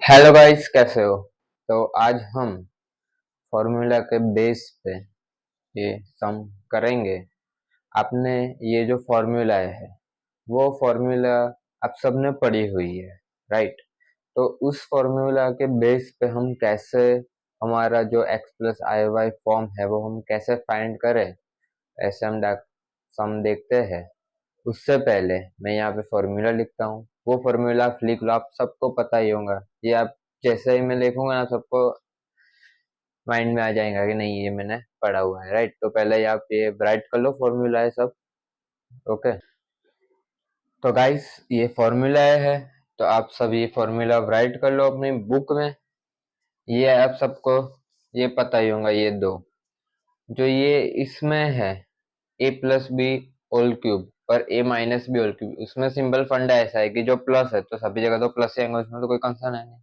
Hello guys, कैसे हो? तो आज हम फॉर्मूला के बेस पे ये सम करेंगे। आपने ये जो फॉर्मूला है वो फॉर्मूला आप सबने पढ़ी हुई है, राइट? तो उस फॉर्मूला के बेस पे हम कैसे हमारा जो x plus i Y form है वो हम कैसे फाइंड करें, ऐसे सम देखते हैं। उससे पहले मैं यहाँ पे फॉर्मूला लिखता हूँ। वो फॉर्मूला आप लिख लो, आप सबको पता ही होगा। ये आप जैसे ही मैं लिखूंगा ना, सबको माइंड में आ जाएगा कि नहीं ये मैंने पढ़ा हुआ है, राइट? तो पहले आप ये राइट कर लो, फॉर्मूला है सब। ओके, तो गाइस ये फॉर्मूला है, तो आप सब ये फॉर्मूला राइट कर लो अपनी बुक में। ये आप सबको ये पता ही होगा, ये दो जो ये इसमें है, ए प्लस बी होल क्यूब और ए माइनस बी होल क्यूब। उसमें सिंपल फंडा ऐसा है कि जो प्लस है तो सभी जगह तो प्लस ही आएगा, उसमें तो कोई कंसर्न है नहीं।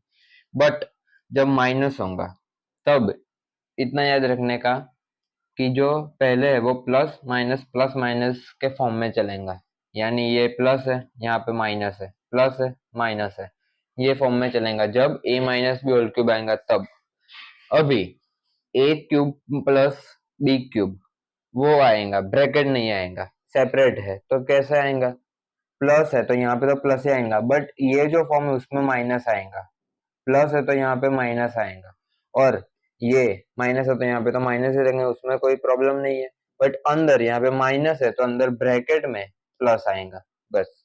बट जब माइनस होगा तब इतना याद रखने का कि जो पहले है वो प्लस माइनस के फॉर्म में चलेगा। यानी ये प्लस है, यहाँ पे माइनस है, प्लस है माइनस है, ये फॉर्म में चलेगा। जब ए माइनस बी होल क्यूब आएगा तब। अभी ए क्यूब प्लस बी क्यूब वो आएगा, ब्रैकेट नहीं आएगा, सेपरेट है। तो कैसे आएगा? प्लस है तो यहाँ पे तो प्लस ही आएगा, बट ये जो फॉर्म है उसमें माइनस आएगा। प्लस है तो यहाँ पे माइनस आएगा, और ये माइनस है तो यहाँ पे तो माइनस ही रहेंगे, उसमें कोई प्रॉब्लम नहीं है। बट अंदर यहाँ पे माइनस है तो अंदर ब्रैकेट में प्लस आएगा, बस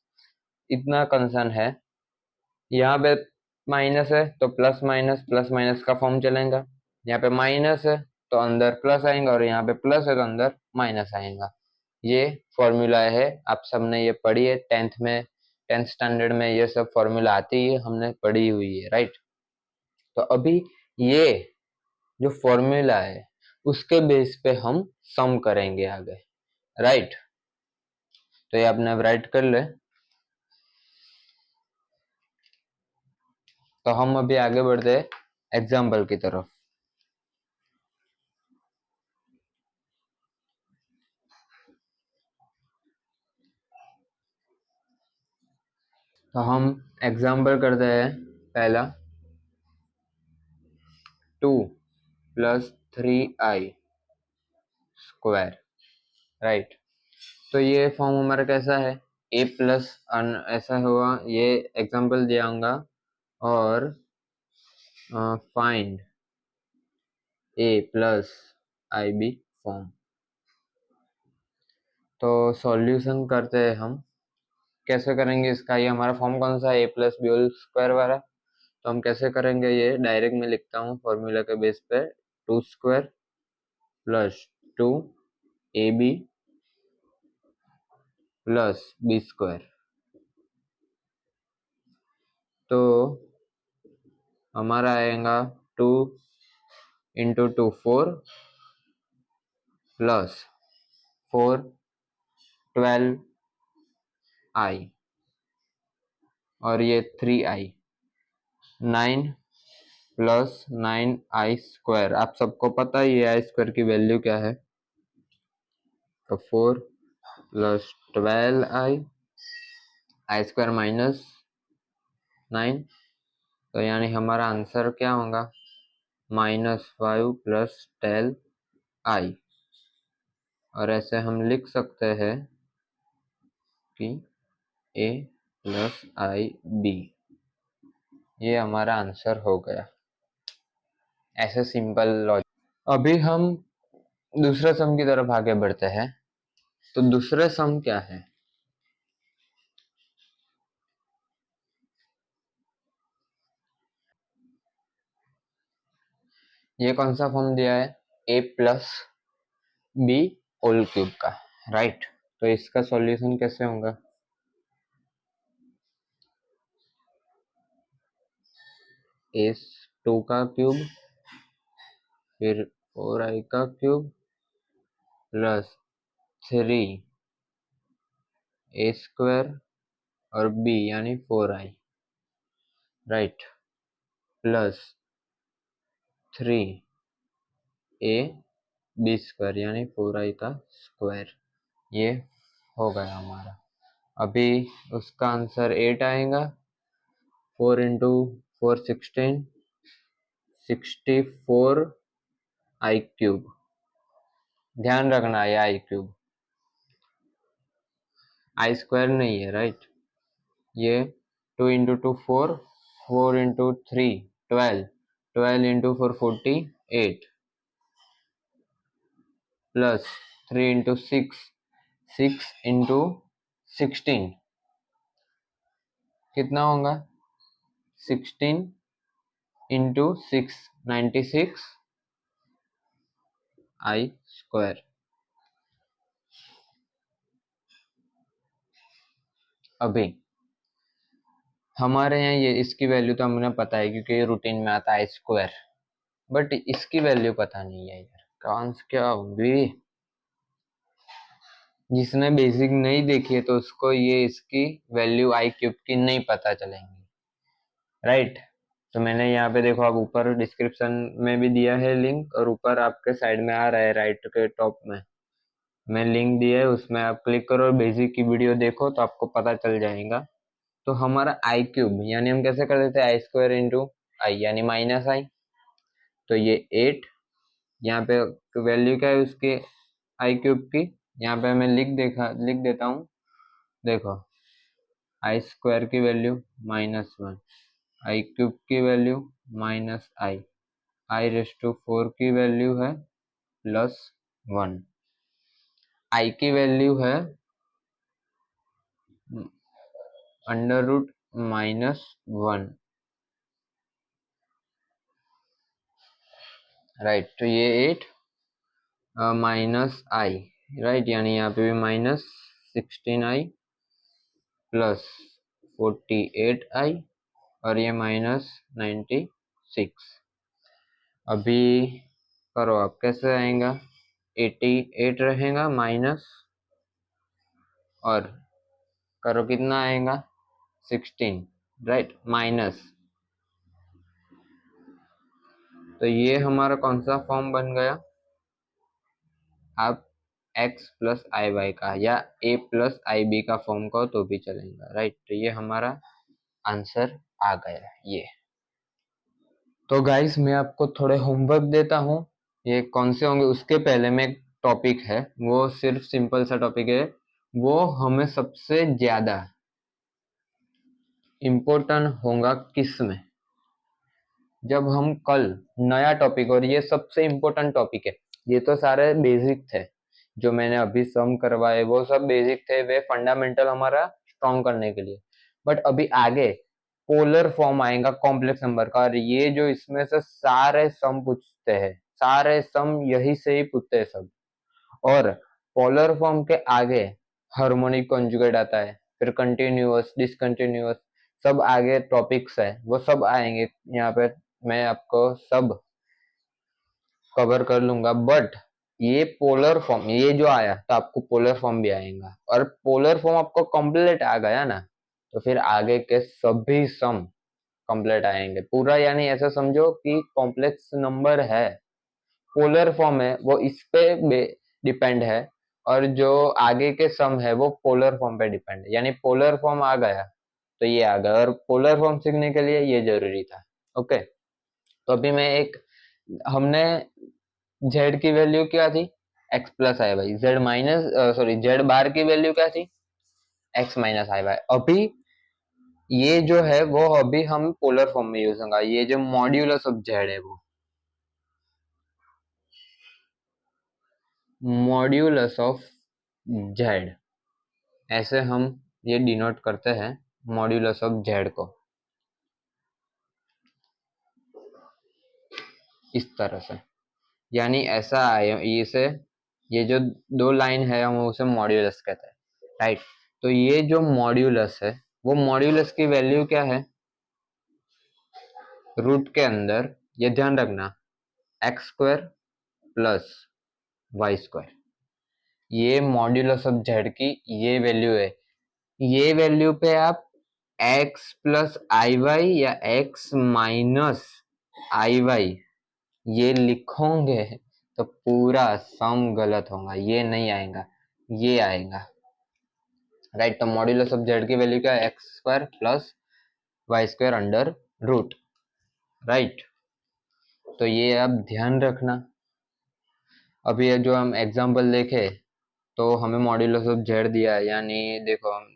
इतना कंसर्न है। यहाँ पे माइनस है तो प्लस माइनस का फॉर्म चलेगा। यहाँ पे माइनस है तो अंदर प्लस आएगा, और यहाँ पे प्लस है तो अंदर माइनस आएगा। ये फॉर्मूला है, आप सबने ये पढ़ी है टेंथ में, टेंथ स्टैंडर्ड में ये सब फॉर्मूला आती है, हमने पढ़ी हुई है, राइट? तो अभी ये जो फॉर्मूला है उसके बेस पे हम सम करेंगे आगे, राइट? तो ये आपने राइट कर ले। तो हम अभी आगे बढ़ते हैं एग्जाम्पल की तरफ। तो हम एग्जाम्पल करते हैं पहला, 2 + 3i स्क्वायर, राइट? तो ये फॉर्म हमारा कैसा है? ए प्लस ऐसा हुआ, ये एग्जाम्पल दिया होगा। और फाइंड ए प्लस आई बी फॉर्म। तो सॉल्यूशन करते हैं हम। कैसे करेंगे इसका? ये हमारा फॉर्म कौन सा है? ए प्लस बी होल स्क्वायर वाला। तो हम कैसे करेंगे? ये डायरेक्ट में लिखता हूँ फॉर्मूला के बेस पे, 2² + 2ab + b²। तो हमारा आएगा 2 × 2 4 + 4 12i, और ये 3i, 9 + 9i²। आप सबको पता ही है आई स्क्वायर की वैल्यू क्या है। तो 4 + 12i, i² -9, तो यानी हमारा आंसर क्या होगा? -5 + 10i। और ऐसे हम लिख सकते हैं कि a + ib, ये हमारा आंसर हो गया। ऐसे सिंपल लॉजिक। अभी हम दूसरे सम की तरफ आगे बढ़ते हैं। तो दूसरे सम क्या है? ये कौन सा फॉर्म दिया है? a + b होल क्यूब का, राइट? तो इसका सॉल्यूशन कैसे होगा? a² का क्यूब, फिर 4i का क्यूब + 3a² और b यानी 4i, राइट? + 3ab² यानी 4i का स्क्वायर। ये हो गया हमारा। अभी उसका आंसर 8 आएगा। 4 × 416 64 आई क्यूब। ध्यान रखना ये आई क्यूब, आई स्क्वायर नहीं है, राइट। ये 2 into 2 4, 4 into 3 12, 12 into 4 48, plus 3 into 6, 6 into 16 कितना होगा? 16 इंटू 6 96 आई स्क्वायर। अभी हमारे यहाँ ये इसकी वैल्यू तो हमें पता है क्योंकि ये रूटीन में आता है आई स्क्वायर, बट इसकी वैल्यू पता नहीं है यार, कौन सी क्या होगी। जिसने बेसिक नहीं देखी है तो उसको ये इसकी वैल्यू आई क्यूब की नहीं पता चलेंगी, राइट। तो मैंने यहाँ पे देखो, आप ऊपर डिस्क्रिप्शन में भी दिया है लिंक, और ऊपर आपके साइड में आ रहा है राइट के टॉप में, मैं लिंक दिया है, उसमें आप क्लिक करो और बेसिक की वीडियो देखो तो आपको पता चल जाएगा। तो हमारा आई क्यूब यानी हम कैसे कर देते हैं, आई स्क्वायर इंटू आई यानी माइनस आई। तो ये 8, यहाँ पे वैल्यू क्या है उसकी आई क्यूब की, यहाँ पे मैं लिख देता हूँ। देखो आई स्क्वायर की वैल्यू -1, आई क्यूब की value -i, i raise to 4 की वैल्यू है +1, आई की वैल्यू है √-1, राइट। तो ये 8 -i, राइट, यानी यहाँ पे भी -16i प्लस 48i और ये -96। अभी करो आप, कैसे आएगा, 88 रहेगा माइनस, और करो कितना आएगा 16, राइट, माइनस। तो ये हमारा कौन सा फॉर्म बन गया, आप x प्लस आई वाई का या a प्लस आई बी का फॉर्म का तो भी चलेगा, राइट। तो ये हमारा आंसर आ गया ये। तो गाइस मैं आपको थोड़े होमवर्क देता हूँ, ये कौन से होंगे उसके पहले में एक टॉपिक है, वो सिर्फ सिंपल सा टॉपिक है, वो हमें सबसे ज्यादा इम्पोर्टेंट होगा किस में, जब हम कल नया टॉपिक, और ये सबसे इम्पोर्टेंट टॉपिक है। ये तो सारे बेसिक थे जो मैंने अभी सम करवाए, वो सब बेसिक थे, वे फंडामेंटल हमारा स्ट्रॉन्ग करने के लिए। बट अभी आगे पोलर फॉर्म आएगा कॉम्प्लेक्स नंबर का, और ये जो इसमें से सारे सम पूछते हैं, सारे सम यही से ही पूछते हैं सब। और पोलर फॉर्म के आगे हार्मोनिक कॉन्जुगेट आता है, फिर कंटिन्यूअस, डिसकंटिन्यूअस, सब आगे टॉपिक्स है, वो सब आएंगे यहाँ पे, मैं आपको सब कवर कर लूंगा। बट ये पोलर फॉर्म ये जो आया तो आपको पोलर फॉर्म भी आएगा, और पोलर फॉर्म आपको कंप्लीट आ गया ना, तो फिर आगे के सभी सम कंप्लीट आएंगे पूरा, यानी ऐसा समझो कि कॉम्प्लेक्स नंबर है, पोलर फॉर्म है, वो इस पे डिपेंड है, और जो आगे के सम है वो पोलर फॉर्म पे डिपेंड है। यानी पोलर फॉर्म आ गया तो ये आ गया, और पोलर फॉर्म सीखने के लिए ये जरूरी था। ओके, तो अभी मैं एक, हमने z की वैल्यू क्या थी, x plus i Y, z बार की वैल्यू क्या थी, x माइनस आई वाई। अभी ये जो है वो अभी हम पोलर फॉर्म में यूज होगा, ये जो मॉड्यूलस ऑफ z है वो मॉड्यूलस ऑफ z, ऐसे हम ये डिनोट करते हैं मॉड्यूलस ऑफ z को, इस तरह से। यानी ऐसा आए इसे, ये जो दो लाइन है हम उसे मॉड्यूलस कहते हैं, राइट। तो ये जो मॉड्यूलस है, वो मॉड्यूलस की वैल्यू क्या है, रूट के अंदर, ये ध्यान रखना, x square plus y square, ये मॉड्यूलस ऑफ जेड की ये वैल्यू है। ये वैल्यू पे आप x प्लस आई वाई या x माइनस आई वाई ये लिखोगे तो पूरा सम गलत होगा, ये नहीं आएगा, ये आएगा, राइट। तो मॉड्यूलस ऑफ जेड की वैल्यू क्या है, x square plus y square under root. Right. तो ये आप ध्यान रखना। अभी ये जो हम एग्जांपल देखे तो हमें मॉड्यूलस ऑफ जेड दिया है, यानी देखो हम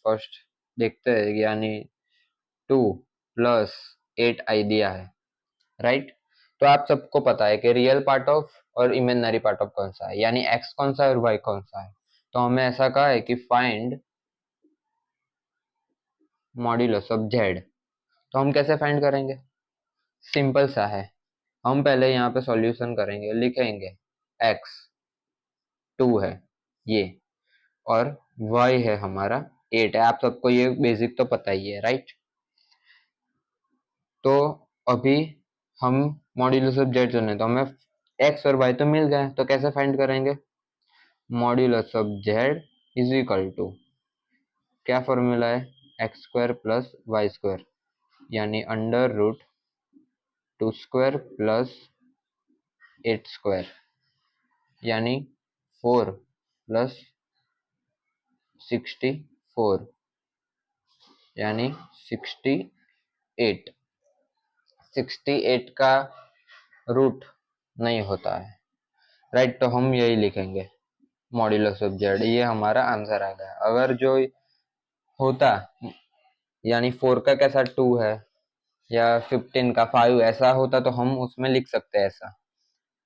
फर्स्ट देखते हैं, यानी 2 + 8i दिया है, राइट। तो आप सबको पता है कि रियल पार्ट ऑफ और इमेजिनरी पार्ट ऑफ कौन सा है, यानी एक्स कौन सा है और वाई कौन सा है। तो हमें ऐसा कहा है कि फाइंड मॉड्यूलस ऑफ जेड। तो हम कैसे फाइंड करेंगे? सिंपल सा है, हम पहले यहाँ पे सॉल्यूशन करेंगे, लिखेंगे एक्स 2 है ये, और y है हमारा 8 है। आप सबको ये बेसिक तो पता ही है, राइट। तो अभी हम मॉड्यूलस ऑफ जेड चुने तो हमें x और y तो मिल गए, तो कैसे फाइंड करेंगे? Modulus of z is equal to, क्या फॉर्मूला है? x² + y², यानी √2² + 8², यानी 4 + 64, यानी 68। 68 का रूट नहीं होता है, राइट। तो हम यही लिखेंगे मॉड्यूलस ऑफ जेड, ये हमारा आंसर आ गया। अगर जो होता, यानी 4 का कैसा 2 है, या 15 का 5 ऐसा होता, तो हम उसमें लिख सकते हैं ऐसा,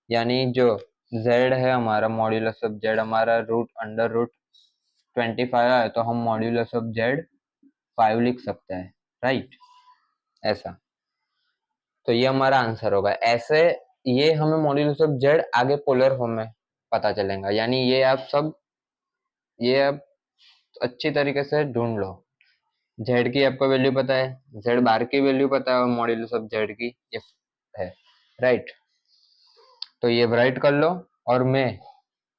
यानी जो z है हमारा, मॉड्यूलस ऑफ जेड हमारा √25 है, तो हम मॉड्यूलस ऑफ जेड 5 लिख सकते हैं, राइट, ऐसा। तो ये हमारा आंसर होगा। ऐसे ये हमें मॉड्यूलस ऑफ जेड आगे पोलर फॉर्म में पता चलेगा, यानी ये आप अच्छी तरीके से ढूंढ लो। जेड की आपको वैल्यू पता है, जेड बार की वैल्यू पता है, और मॉड्यूलस ऑफ जेड की ये है, राइट। तो ये राइट कर लो, और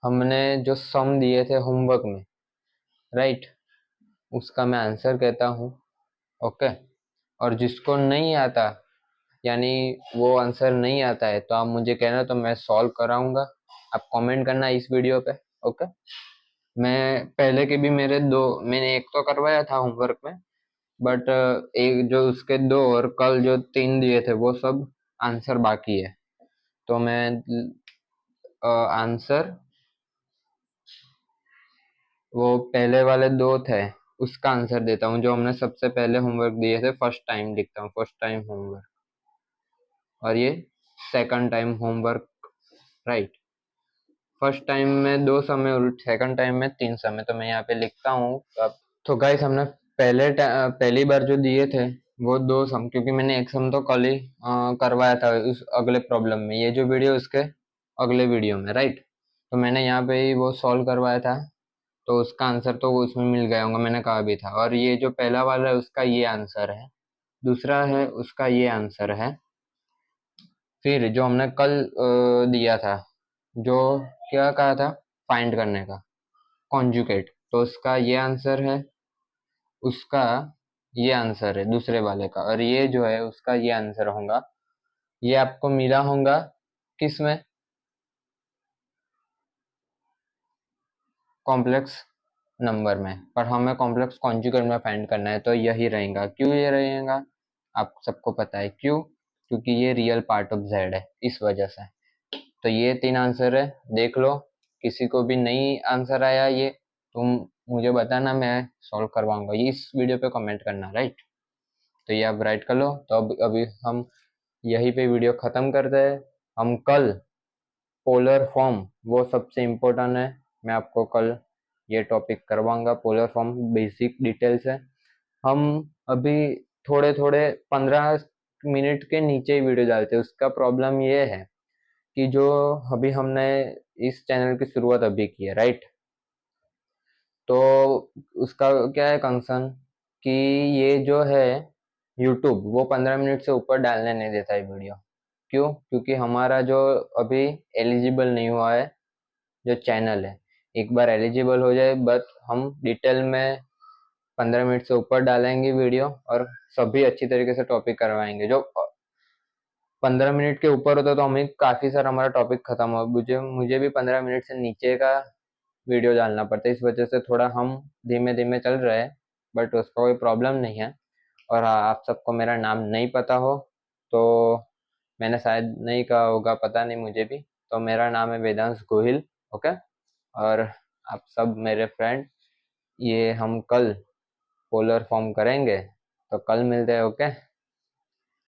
हमने जो सम दिए थे होमवर्क में, राइट, उसका मैं आंसर कहता हूँ, ओके। और जिसको नहीं आता, यानी वो आंसर नहीं आता है, तो आप मुझे कहना, तो मैं सॉल्व कराऊंगा। आप कमेंट करना इस वीडियो पे, ओके। मैं पहले के भी मैंने एक तो करवाया था होमवर्क में, बट एक जो उसके 2 और कल जो 3 दिए थे वो सब आंसर बाकी है। तो मैं आंसर वो पहले वाले 2 थे उसका आंसर देता हूँ, जो हमने सबसे पहले होमवर्क दिए थे, फर्स्ट टाइम लिखता हूँ, फर्स्ट टाइम होमवर्क, और ये second time homework, right. First time में 2 समय और सेकंड टाइम में 3 समय, तो मैं यहाँ पे लिखता हूँ। तो गाइस हमने पहली बार जो दिए थे वो 2 सम, क्योंकि मैंने एक सम तो कल ही करवाया था उस अगले प्रॉब्लम में, ये जो वीडियो उसके अगले वीडियो में, राइट। तो मैंने यहाँ पे ही वो सॉल्व करवाया था, तो उसका आंसर तो वो उसमें मिल गया होगा, मैंने कहा भी था। और ये जो पहला वाला है उसका ये आंसर है, दूसरा है उसका ये आंसर है। फिर जो हमने कल दिया था, जो क्या कहा था फाइंड करने का, कॉन्जुगेट, तो उसका ये आंसर है, उसका ये आंसर है दूसरे वाले का, और ये जो है उसका ये आंसर होगा। ये आपको मिला होगा किस में? कॉम्प्लेक्स नंबर में, पर हमें कॉम्प्लेक्स कॉन्जुगेट में फाइंड करना है, तो यही रहेगा। क्यों ये रहेगा आप सबको पता है क्यों? क्योंकि ये रियल पार्ट ऑफ जेड है, इस वजह से। तो ये 3 आंसर है, देख लो। किसी को भी नहीं आंसर आया ये, तुम मुझे बताना, मैं सॉल्व करवाऊंगा। ये इस वीडियो पे कमेंट करना, राइट। तो ये आप राइट कर लो। तो अभी हम यहीं पे वीडियो ख़त्म करते हैं। हम कल पोलर फॉर्म, वो सबसे इम्पोर्टेंट है, मैं आपको कल ये टॉपिक करवाऊंगा, पोलर फॉर्म बेसिक डिटेल्स है। हम अभी थोड़े थोड़े 15 मिनट के नीचे ही वीडियो डालते हैं। उसका प्रॉब्लम ये है कि जो अभी हमने इस चैनल की शुरुआत अभी की है, राइट। तो उसका क्या है कंसर्न, कि ये जो है यूट्यूब वो 15 मिनट से ऊपर डालने नहीं देता है वीडियो। क्यों? क्योंकि हमारा जो अभी एलिजिबल नहीं हुआ है जो चैनल है, एक बार एलिजिबल हो जाए बस हम डिटेल में 15 मिनट से ऊपर डालेंगे वीडियो, और सभी अच्छी तरीके से टॉपिक करवाएंगे। जो 15 मिनट के ऊपर होता है तो हमें काफ़ी सारा हमारा टॉपिक खत्म हो, मुझे भी 15 मिनट से नीचे का वीडियो डालना पड़ता है, इस वजह से थोड़ा हम धीमे धीमे चल रहे हैं, बट उसका कोई प्रॉब्लम नहीं है। और हाँ, आप सबको मेरा नाम नहीं पता हो तो मैंने शायद नहीं कहा होगा, पता नहीं मुझे भी। तो मेरा नाम है वेदांश गोहिल। ओके। और आप सब मेरे फ्रेंड, ये हम कल पोलर फॉर्म करेंगे, तो कल मिलते हैं। ओके।